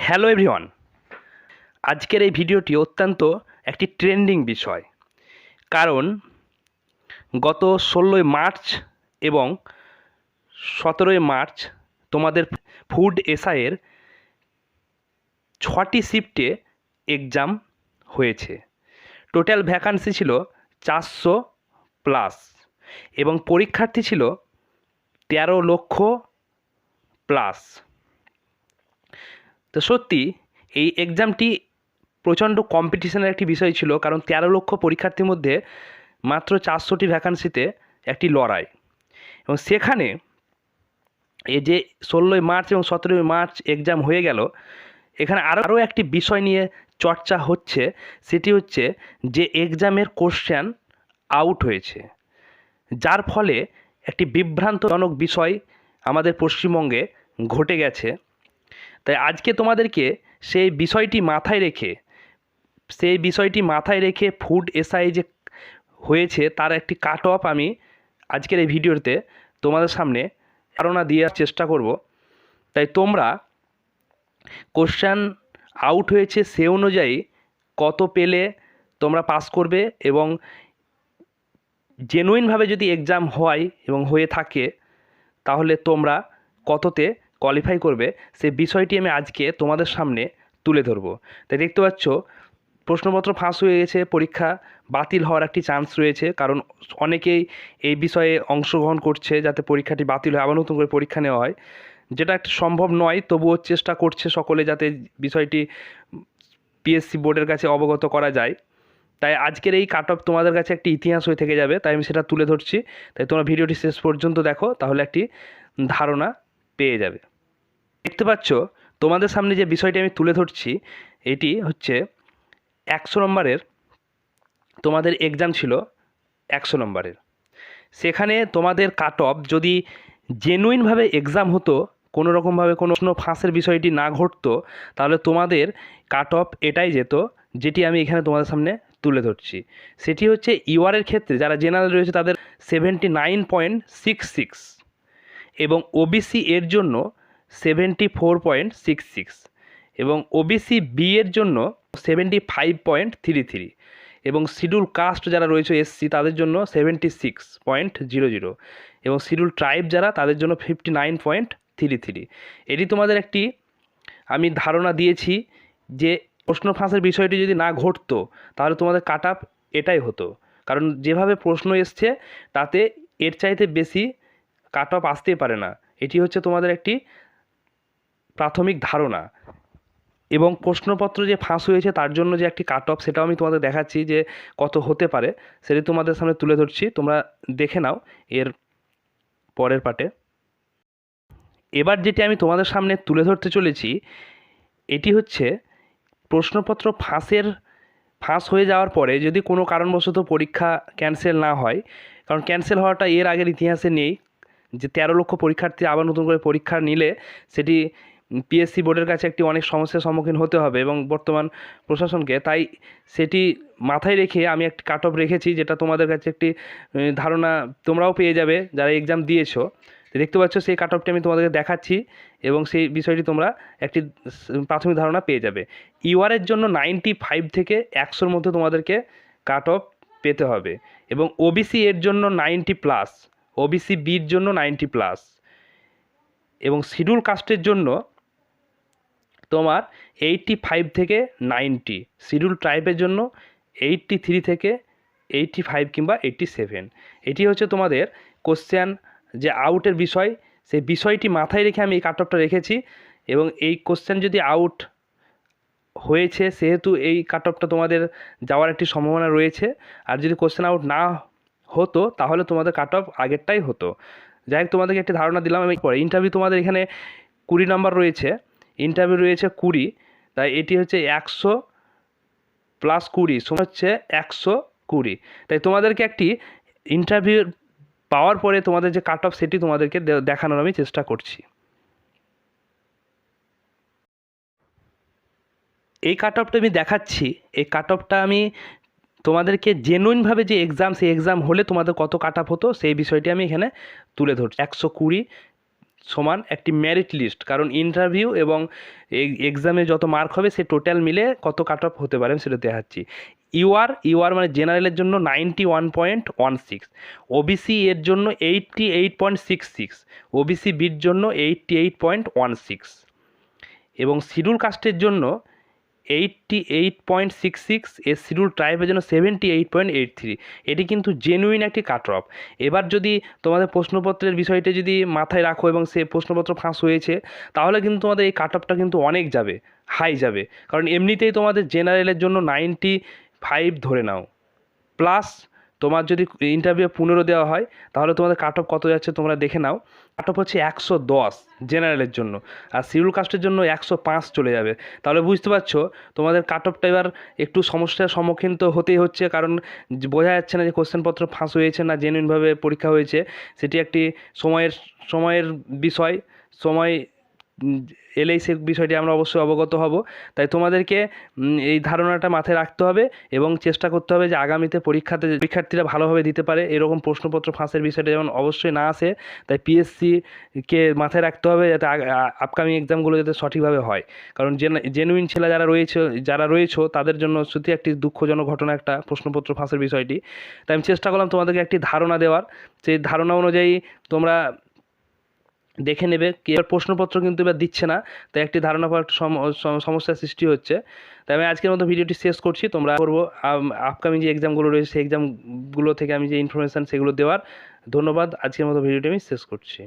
Hello everyone, আজকের এই ভিডিওটি অত্যন্ত একটি ট্রেন্ডিং বিষয়। কারণ গত 16ই মার্চ এবং 17ই মার্চ তোমাদের ফুড এসআইয়ের 6টি শিফটে এক্সাম হয়েছে। টোটাল ভ্যাকান্সি ছিল 400 প্লাস এবং পরীক্ষার্থী ছিল 13 লক্ষ প্লাস। তো সত্যি এই এক্সামটি প্রচণ্ড কম্পিটিশনের একটি বিষয় ছিল, কারণ 13 লক্ষ পরীক্ষার্থীর মধ্যে মাত্র 400টি ভ্যাকান্সিতে একটি লড়াই। এবং সেখানে এই যে 16ই মার্চ এবং 17ই মার্চ এক্সাম হয়ে গেল, এখানে আরও একটি বিষয় নিয়ে চর্চা হচ্ছে, সেটি হচ্ছে যে এক্সামের কোশ্চেন আউট হয়েছে, যার ফলে একটি বিভ্রান্তজনক বিষয় আমাদের পশ্চিমবঙ্গে ঘটে গেছে। তাই আজকে তোমাদেরকে সেই বিষয়টি মাথায় রেখে ফুড এসআই যে হয়েছে তার একটি কাট অফ আমি আজকের এই ভিডিওতে তোমাদের সামনে ধারণা দেওয়ার চেষ্টা করব। তাই তোমরা কোশ্চেন আউট হয়েছে সে অনুযায়ী কত পেলে তোমরা পাস করবে, এবং জেনুইনভাবে যদি এক্সাম হয় এবং হয়ে থাকে তাহলে তোমরা কততে কোয়ালিফাই করবে, সে বিষয়টি আমি আজকে তোমাদের সামনে তুলে ধরবো। তাই দেখতে পাচ্ছ প্রশ্নপত্র ফাঁস হয়ে গেছে, পরীক্ষা বাতিল হওয়ার একটি চান্স রয়েছে, কারণ অনেকেই এই বিষয়ে অংশগ্রহণ করছে যাতে পরীক্ষাটি বাতিল হয়, আবার নতুন করে পরীক্ষা নেওয়া হয়, যেটা একটা সম্ভব নয়। তবুও চেষ্টা করছে সকলে যাতে বিষয়টি পিএসসি বোর্ডের কাছে অবগত করা যায়। তাই আজকের এই কাট অফ তোমাদের কাছে একটি ইতিহাস হয়ে থেকে যাবে, তাই আমি সেটা তুলে ধরছি। তাই তোমরা ভিডিওটি শেষ পর্যন্ত দেখো, তাহলে একটি ধারণা পেয়ে যাবে। দেখতে পাচ্ছ তোমাদের সামনে যে বিষয়টি আমি তুলে ধরছি, এটি হচ্ছে 100 নম্বরের তোমাদের এক্সাম ছিল 100 নম্বরের। সেখানে তোমাদের কাট অফ যদি জেনুইনভাবে এক্সাম হতো, কোনো রকমভাবে কোনো ফাঁসের বিষয়টি না ঘটতো, তাহলে তোমাদের কাট অফ এটাই যেত যেটি আমি এখানে তোমাদের সামনে তুলে ধরছি। সেটি হচ্ছে ইউআরের ক্ষেত্রে যারা জেনারেল রয়েছে তাদের 79.66 এবং ওবিসি এর জন্য 74.66 এবং ওবিসি বি এর জন্য 75.33 এবং শিডিউল কাস্ট যারা রয়েছে এসসি তাদের জন্য 76.00 এবং শিডিউল ট্রাইব যারা তাদের জন্য 59.33। এটি তোমাদের একটি আমি ধারণা দিয়েছি যে প্রশ্ন ফাঁসের বিষয়টি যদি না ঘটতো তাহলে তোমাদের কাট আপ এটাই হতো, কারণ যেভাবে প্রশ্ন এসছে তাতে এর চাইতে বেশি কাট অফ আসতেই পারে না। এটি হচ্ছে তোমাদের একটি প্রাথমিক ধারণা। এবং প্রশ্নপত্র যে ফাঁস হয়েছে তার জন্য যে একটি কাট অফ, সেটাও আমি তোমাদের দেখাচ্ছি যে কত হতে পারে, সেটি তোমাদের সামনে তুলে ধরছি, তোমরা দেখে নাও এর পরের পার্টে। এবার যেটি আমি তোমাদের সামনে তুলে ধরতে চলেছি এটি হচ্ছে প্রশ্নপত্র ফাঁস হয়ে যাওয়ার পরে যদি কোনো কারণবশত পরীক্ষা ক্যান্সেল না হয়, কারণ ক্যান্সেল হওয়াটা এর আগের ইতিহাসে নেই, যে 13 লক্ষ পরীক্ষার্থী আবার নতুন করে পরীক্ষা নিলে সেটি পিএসসি বোর্ডের কাছে একটি অনেক সমস্যার সম্মুখীন হতে হবে এবং বর্তমান প্রশাসনকে। তাই সেটি মাথায় রেখে আমি একটি কাট অফ রেখেছি, যেটা তোমাদের কাছে একটি ধারণা তোমরাও পেয়ে যাবে যারা এক্সাম দিয়েছো। দেখতে পাচ্ছ সেই কাট অফটি আমি তোমাদেরকে দেখাচ্ছি এবং সেই বিষয়টি তোমরা একটি প্রাথমিক ধারণা পেয়ে যাবে। ইউআরের জন্য 95 থেকে 100-র মধ্যে তোমাদেরকে কাট অফ পেতে হবে এবং ওবিসি এর জন্য 90+, ওবিসি বির জন্য 90+, এবং শিডিউল কাস্টের জন্য তোমার 85 থেকে 90, শিডিউল ট্রাইবের জন্য 83 থেকে 85 কিংবা 87। এটি হচ্ছে তোমাদের কোশ্চেন যে আউটের বিষয়, সেই বিষয়টি মাথায় রেখে আমি এই কাট অফটা রেখেছি এবং এই কোশ্চেন যদি আউট হয়েছে সেহেতু এই কাট অফটা তোমাদের যাওয়ার একটি সম্ভাবনা রয়েছে, আর যদি কোশ্চেন আউট না হতো তাহলে তোমাদের কাট অফ আগেরটাই হতো। যাই হোক, তোমাদেরকে একটি ধারণা দিলাম। আমি পরে ইন্টারভিউ তোমাদের এখানে 20 নম্বর রয়েছে, ইন্টারভিউ রয়েছে 20, তাই এটি হচ্ছে 100 + 20 সমান হচ্ছে 120। তাই তোমাদেরকে একটি ইন্টারভিউ পাওয়ার পরে তোমাদের যে কাট অফ সেটি তোমাদেরকে দেখানোর আমি চেষ্টা করছি। এই কাট অফটা আমি দেখাচ্ছি, এই কাট অফটা আমি তোমাদেরকে জেনুইনভাবে যে এক্সাম, সেই এক্সাম হলে তোমাদের কত কাট অফ হতো সেই বিষয়টি আমি এখানে তুলে ধরছি। 120 সমান একটি মেরিট লিস্ট, কারণ ইন্টারভিউ এবং এক্সামে যত মার্ক হবে সে টোটাল মিলে কত কাট অফ হতে পারে সেটা দেখাচ্ছি। ইউআর মানে জেনারেলের জন্য 91.16, ওবিসি এর জন্য 88.66, ওবিসি বির জন্য 88.16 এবং শিডিউল কাস্টের জন্য 88.66, এর শিডিউল ট্রাইবের জন্য 78.83। এটি কিন্তু জেনুইন একটি কাট অফ। এবার যদি তোমাদের প্রশ্নপত্রের বিষয়টি যদি মাথায় রাখো এবং সে প্রশ্নপত্র ফাঁস হয়েছে, তাহলে কিন্তু তোমাদের এই কাট অফটা কিন্তু অনেক যাবে, হাই যাবে, কারণ এমনিতেই তোমাদের জেনারেলের জন্য 95 ধরে নাও, প্লাস তোমার যদি ইন্টারভিউ 15 দেওয়া হয় তাহলে তোমাদের কাট অফ কত যাচ্ছে তোমরা দেখে নাও। কাট অফ হচ্ছে 110 জেনারেলের জন্য, আর শিডিউল কাস্টের জন্য 105 চলে যাবে। তাহলে বুঝতে পারছো তোমাদের কাট অফটা এবার একটু সমস্যার সম্মুখীন তো হতেই হচ্ছে, কারণ বোঝা যাচ্ছে না যে কোশ্চেনপত্র ফাঁস হয়েছে না জেনুইনভাবে পরীক্ষা হয়েছে। সেটি একটি সময়ের বিষয়, সময় এলেই সে বিষয়টি আমরা অবশ্যই অবগত হব। তাই তোমাদেরকে এই ধারণাটা মাথায় রাখতে হবে এবং চেষ্টা করতে হবে যে আগামীতে পরীক্ষার্থীরা ভালোভাবে দিতে পারে, এরকম প্রশ্নপত্র ফাঁসের বিষয়টা যেমন অবশ্যই না আসে। তাই পিএসসিকে মাথায় রাখতে হবে যাতে আপকামিং এক্সামগুলো যাতে সঠিকভাবে হয়, কারণ জেনুইন ছেলে যারা রয়েছে তাদের জন্য সত্যি একটি দুঃখজনক ঘটনা একটা প্রশ্নপত্র ফাঁসের বিষয়টি। তাই আমি চেষ্টা করলাম তোমাদেরকে একটি ধারণা দেওয়ার, সেই ধারণা অনুযায়ী তোমরা দেখে নেবে। কি এবার প্রশ্নপত্র কিন্তু এবার দিচ্ছে না, তাই একটি ধারণা পাওয়ার একটা সমস্যার সৃষ্টি হচ্ছে। তাই আমি আজকের মতো ভিডিওটি শেষ করছি। তোমরা করবো আপকামিং যে এক্সামগুলো রয়েছে সেই এক্সামগুলো থেকে আমি যে ইনফরমেশান সেগুলো দেওয়ার। ধন্যবাদ। আজকের মতো ভিডিওটি আমি শেষ করছি।